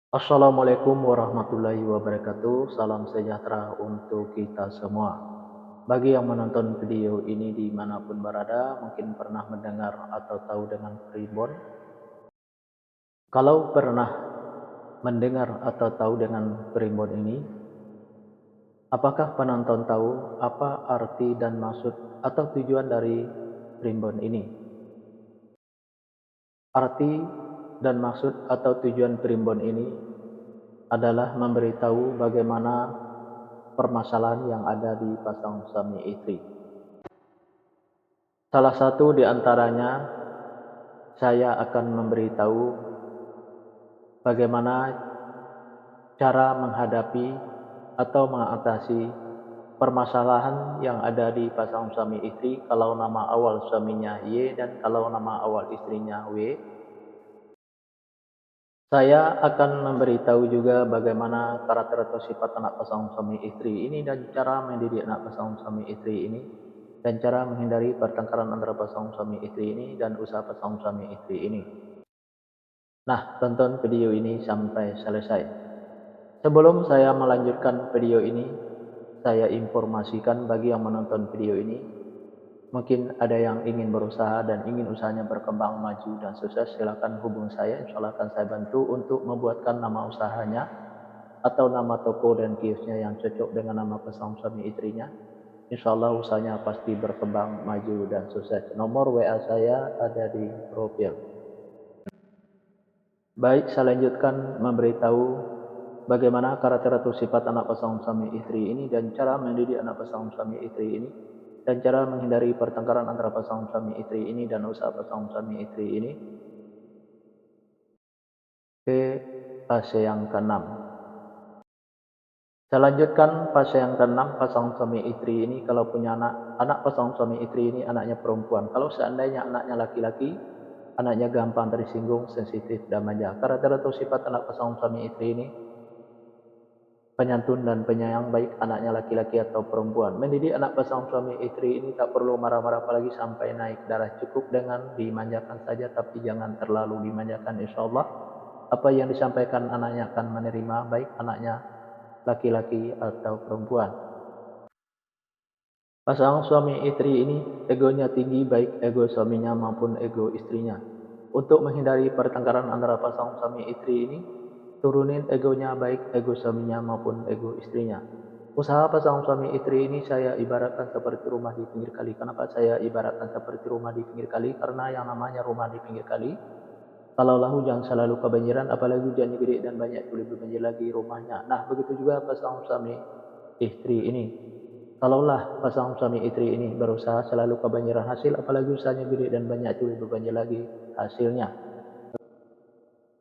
Assalamualaikum warahmatullahi wabarakatuh. Salam sejahtera untuk kita semua. Bagi yang menonton video ini dimanapun berada, mungkin pernah mendengar atau tahu dengan primbon. Kalau pernah mendengar atau tahu dengan primbon ini, apakah penonton tahu apa arti dan maksud atau tujuan dari primbon ini? Arti dan maksud atau tujuan primbon ini adalah memberitahu bagaimana permasalahan yang ada di pasang suami istri. Salah satu di antaranya, saya akan memberitahu bagaimana cara menghadapi atau mengatasi permasalahan yang ada di pasang suami istri kalau nama awal suaminya Y dan kalau nama awal istrinya W. Saya akan memberitahu juga bagaimana karakter atau sifat anak pasangan suami istri ini dan cara mendidik anak pasangan suami istri ini dan cara menghindari pertengkaran antara pasangan suami istri ini dan usaha pasangan suami istri ini. Nah, tonton video ini sampai selesai. Sebelum saya melanjutkan video ini, saya informasikan bagi yang menonton video ini, mungkin ada yang ingin berusaha dan ingin usahanya berkembang maju dan sukses, silakan hubungi saya. Insya Allah akan saya bantu untuk membuatkan nama usahanya atau nama toko dan kiosnya yang cocok dengan nama pasangan suami istrinya. Insya Allah usahanya pasti berkembang maju dan sukses. Nomor WA saya ada di profil. Baik, saya lanjutkan memberitahu bagaimana karakter atau sifat anak pasangan suami istri ini dan cara mendidik anak pasangan suami istri ini dan cara menghindari pertengkaran antara pasangan suami istri ini dan usaha pasangan suami istri ini. Ke fase yang keenam. Saya lanjutkan fase yang keenam, pasangan suami istri ini kalau punya anak pasangan suami istri ini anaknya perempuan. Kalau seandainya anaknya laki-laki, anaknya gampang tersinggung, sensitif, dan manja. Karakter atau sifat anak pasangan suami istri ini penyantun dan penyayang, baik anaknya laki-laki atau perempuan. Mendidik anak pasangan suami istri ini tak perlu marah-marah apalagi sampai naik darah. Cukup dengan dimanjakan saja, tapi jangan terlalu dimanjakan. Insya Allah apa yang disampaikan anaknya akan menerima, baik anaknya laki-laki atau perempuan. Pasangan suami istri ini egonya tinggi, baik ego suaminya maupun ego istrinya. Untuk menghindari pertengkaran antara pasangan suami istri ini, turunin egonya, baik ego suaminya maupun ego istrinya. Usaha pasangan suami istri ini saya ibaratkan seperti rumah di pinggir kali. Kenapa saya ibaratkan seperti rumah di pinggir kali? Karena yang namanya rumah di pinggir kali, kalaulah hujan selalu kebanjiran, apalagi hujannya gede dan banyak lebih banjir lagi rumahnya. Nah, begitu juga pasangan suami istri ini. Kalaulah pasangan suami istri ini berusaha selalu kebanjiran hasil, apalagi usahanya gede dan banyak lebih banjir lagi hasilnya.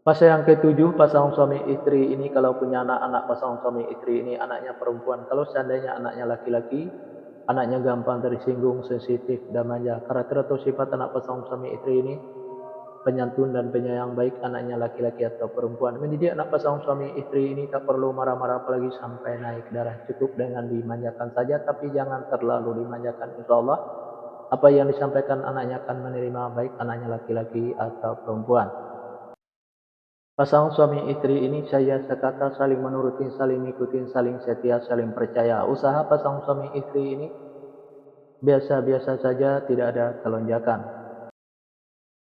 Fase yang ketujuh, pasangan suami istri ini kalau punya anak pasangan suami istri ini anaknya perempuan. Kalau seandainya anaknya laki-laki, anaknya gampang tersinggung, sensitif, dan manja. Karakter atau sifat anak pasangan suami istri ini penyantun dan penyayang, baik anaknya laki-laki atau perempuan. Mendidik anak pasangan suami istri ini tak perlu marah-marah apalagi sampai naik darah. Cukup dengan dimanjakan saja, tapi jangan terlalu dimanjakan. Insya Allah apa yang disampaikan anaknya akan menerima, baik anaknya laki-laki atau perempuan. Pasangan suami istri ini saya sekata saling menuruti, saling mengikuti, saling setia, saling percaya. Usaha pasangan suami istri ini biasa-biasa saja, tidak ada kelonjakan.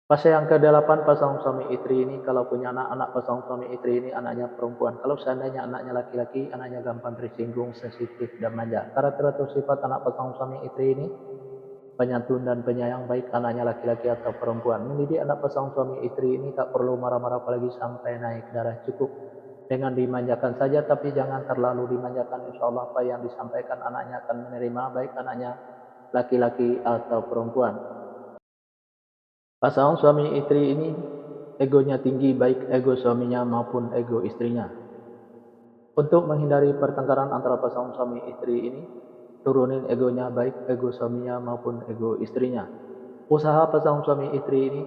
Fase yang ke-8, pasangan suami istri ini kalau punya anak pasangan suami istri ini anaknya perempuan. Kalau seandainya anaknya laki-laki, anaknya gampang tersinggung, sensitif, dan manja. Karakter atau sifat anak pasangan suami istri ini penyantun dan penyayang, baik anaknya laki-laki atau perempuan. Mendidik anak pasangan suami istri ini tak perlu marah-marah apalagi sampai naik darah. Cukup dengan dimanjakan saja, tapi jangan terlalu dimanjakan. Insya Allah apa yang disampaikan anaknya akan menerima, baik anaknya laki-laki atau perempuan. Pasangan suami istri ini egonya tinggi, baik ego suaminya maupun ego istrinya. Untuk menghindari pertengkaran antara pasangan suami istri ini, turunin egonya, baik ego suaminya maupun ego istrinya. Usaha pasangan suami istri ini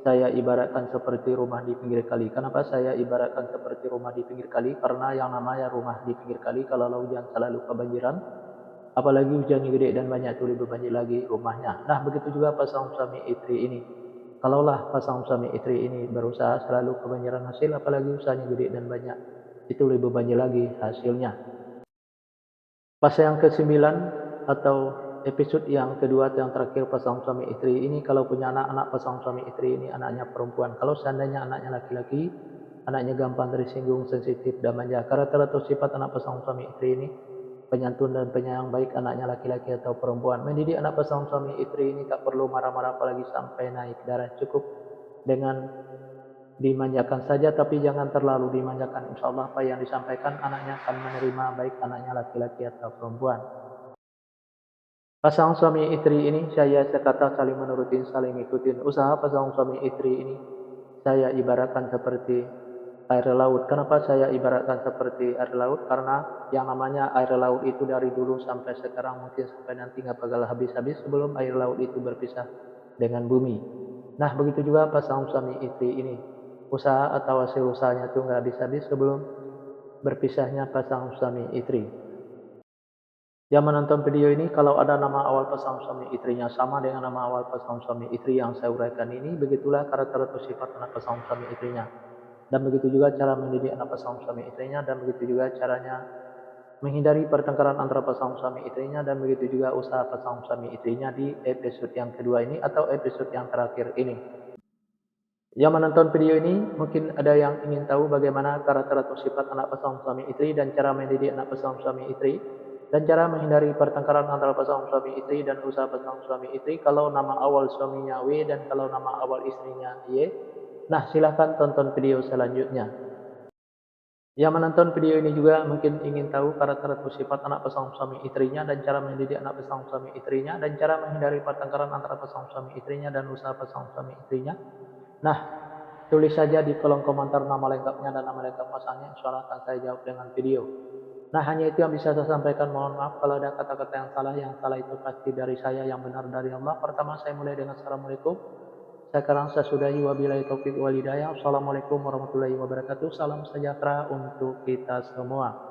saya ibaratkan seperti rumah di pinggir kali. Kenapa saya ibaratkan seperti rumah di pinggir kali? Karena yang namanya rumah di pinggir kali kalau hujan selalu kebanjiran, apalagi hujannya gede dan banyak lebih banjir lagi rumahnya. Nah, begitu juga pasangan suami istri ini. Kalaulah pasangan suami istri ini berusaha selalu kebanyaran hasil, apalagi usahanya gede dan banyak, itu lebih banyak lagi hasilnya. Fase yang ke-9 atau episode yang kedua atau yang terakhir pasangan suami istri ini, kalau punya anak-anak pasangan suami istri ini anaknya perempuan. Kalau seandainya anaknya laki-laki, anaknya gampang tersinggung, sensitif, dan manja. Karakter atau sifat anak pasangan suami istri ini penyantun dan penyayang, baik anaknya laki-laki atau perempuan. Mendidik anak pasangan suami istri ini tak perlu marah-marah apalagi sampai naik darah, cukup dengan dimanjakan saja, tapi jangan terlalu dimanjakan. Insya Allah apa yang disampaikan anaknya akan menerima, baik anaknya laki-laki atau perempuan. Pasangan suami istri ini saya sekata saling menurutin, saling ikutin. Usaha pasangan suami istri ini saya ibaratkan seperti air laut. Kenapa saya ibaratkan seperti air laut? Karena yang namanya air laut itu dari dulu sampai sekarang, mungkin sampai nanti nggak bakal habis-habis sebelum air laut itu berpisah dengan bumi. Nah, begitu juga pasangan suami istri ini. Usaha atau hasil usahanya itu nggak habis-habis sebelum berpisahnya pasangan suami istri. Yang menonton video ini, kalau ada nama awal pasangan suami istrinya sama dengan nama awal pasangan suami istri yang saya uraikan ini, begitulah karakter atau sifat anak pasangan suami istrinya. Dan begitu juga cara mendidik anak pasangan suami istrinya, dan begitu juga caranya menghindari pertengkaran antara pasangan suami istrinya, dan begitu juga usaha pasangan suami istrinya di episode yang kedua ini atau episode yang terakhir ini. Yang menonton video ini mungkin ada yang ingin tahu bagaimana karakter atau sifat anak pasangan suami istri dan cara mendidik anak pasangan suami istri dan cara menghindari pertengkaran antara pasangan suami istri dan usaha pasangan suami istri kalau nama awal suaminya W dan kalau nama awal istrinya Y. Nah, silahkan tonton video selanjutnya. Yang menonton video ini juga mungkin ingin tahu karakter atau sifat anak pasangan suami istrinya dan cara mendidik anak pasangan suami istrinya dan cara menghindari pertengkaran antara pasangan suami istrinya dan usaha pasangan suami istrinya. Nah, tulis saja di kolom komentar nama lengkapnya dan nama lengkap pasangannya, insya Allah akan saya jawab dengan video. Nah, hanya itu yang bisa saya sampaikan. Mohon maaf kalau ada kata-kata yang salah itu pasti dari saya, yang benar dari Allah. Pertama, saya mulai dengan Assalamualaikum. Sekarang saya sudahi, wabillahi taufiq wal hidayah. Assalamualaikum warahmatullahi wabarakatuh. Salam sejahtera untuk kita semua.